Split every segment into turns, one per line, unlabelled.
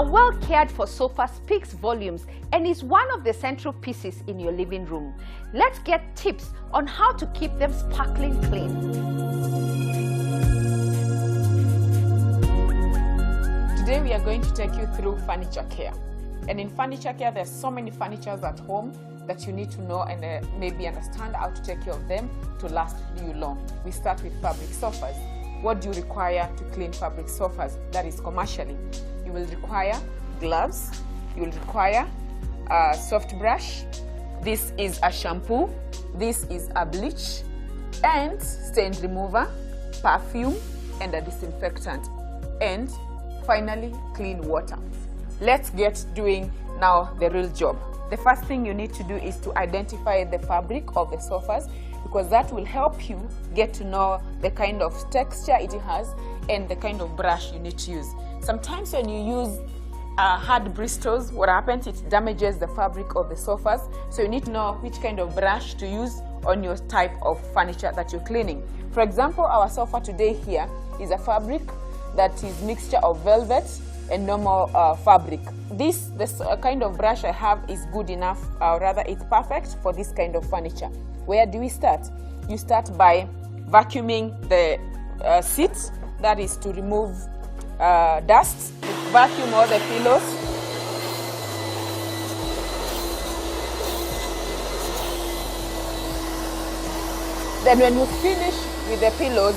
A well cared for sofa speaks volumes and is one of the central pieces in your living room. Let's get tips on how to keep them sparkling clean.
Today we are going to take you through furniture care. And in furniture care, there's so many furnitures at home that you need to know and maybe understand how to take care of them to last you long. We start with fabric sofas. What do you require to clean fabric sofas? That is commercially. You will require gloves, you will require a soft brush, this is a shampoo, this is a bleach, and stain remover, perfume, and a disinfectant, and finally clean water. Let's get doing now the real job. The first thing you need to do is to identify the fabric of the sofas, because that will help you get to know the kind of texture it has and the kind of brush you need to use. Sometimes when you use hard bristles, what happens, it damages the fabric of the sofas, so you need to know which kind of brush to use on your type of furniture that you're cleaning. For example, our sofa today here is a fabric that is mixture of velvet and normal fabric. This kind of brush I have is good enough, rather it's perfect for this kind of furniture. Where do we start? You start by vacuuming the seats, that is to remove dust. Vacuum all the pillows. Then when you finish with the pillows,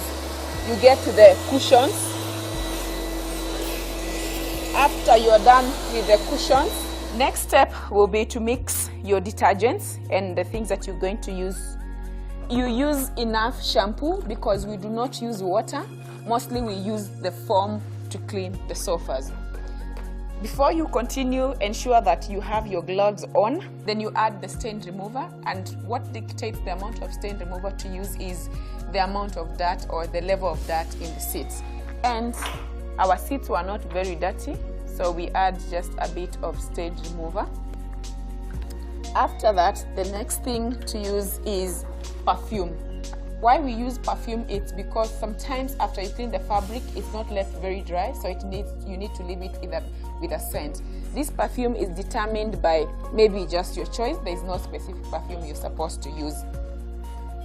you get to the cushions. After you're done with the cushions, next step will be to mix your detergents and the things that you're going to use. You use enough shampoo because we do not use water. Mostly we use the foam to clean the sofas. Before you continue, ensure that you have your gloves on. Then you add the stain remover, and what dictates the amount of stain remover to use is the amount of dirt or the level of dirt in the seats. And our seats were not very dirty, so we add just a bit of stain remover. After that, the next thing to use is perfume. Why we use perfume? It's because sometimes after you clean the fabric, it's not left very dry, so you need to leave it with a scent. This perfume is determined by maybe just your choice. There is no specific perfume you're supposed to use.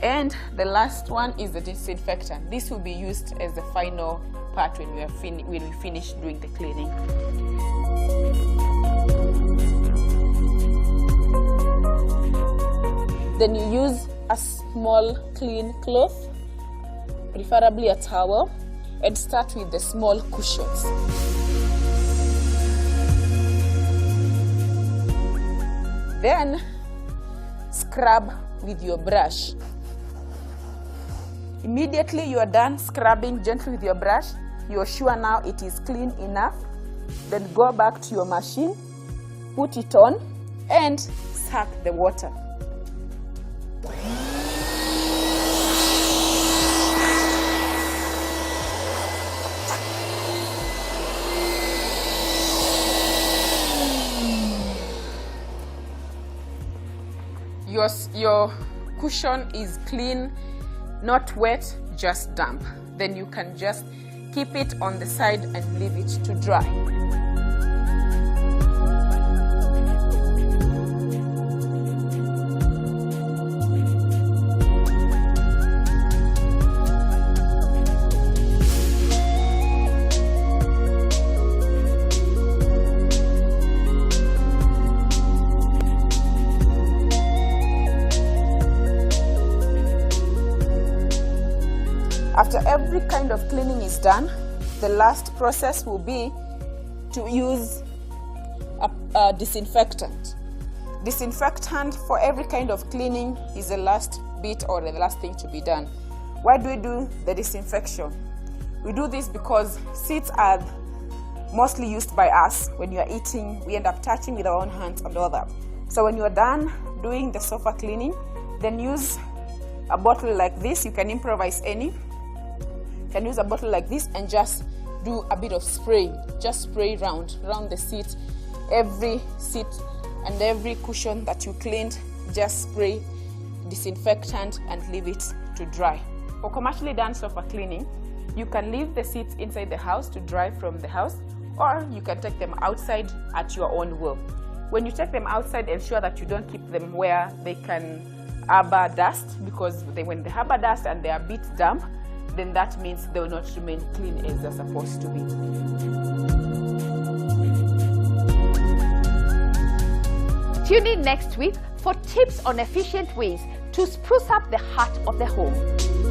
And the last one is the disinfectant. This will be used as the final part when we finish doing the cleaning. Then you use a small clean cloth, preferably a towel, and start with the small cushions. Then scrub with your brush. Immediately you are done scrubbing gently with your brush, you are sure now it is clean enough. Then go back to your machine, put it on, and suck the water. Your cushion is clean, not wet, just damp. Then you can just keep it on the side and leave it to dry. After every kind of cleaning is done, the last process will be to use a disinfectant. Disinfectant for every kind of cleaning is the last bit or the last thing to be done. Why do we do the disinfection? We do this because seats are mostly used by us. When you are eating, we end up touching with our own hands and all that. So when you are done doing the sofa cleaning, then use a bottle like this. You can improvise any. You can use a bottle like this and just do a bit of spray. Just spray round the seat. Every seat and every cushion that you cleaned, just spray disinfectant and leave it to dry. For commercially done sofa cleaning, you can leave the seats inside the house to dry from the house, or you can take them outside at your own will. When you take them outside, ensure that you don't keep them where they can harbor dust, because when they harbor dust and they are a bit damp, then that means they will not remain clean as they're supposed to be.
Tune in next week for tips on efficient ways to spruce up the heart of the home.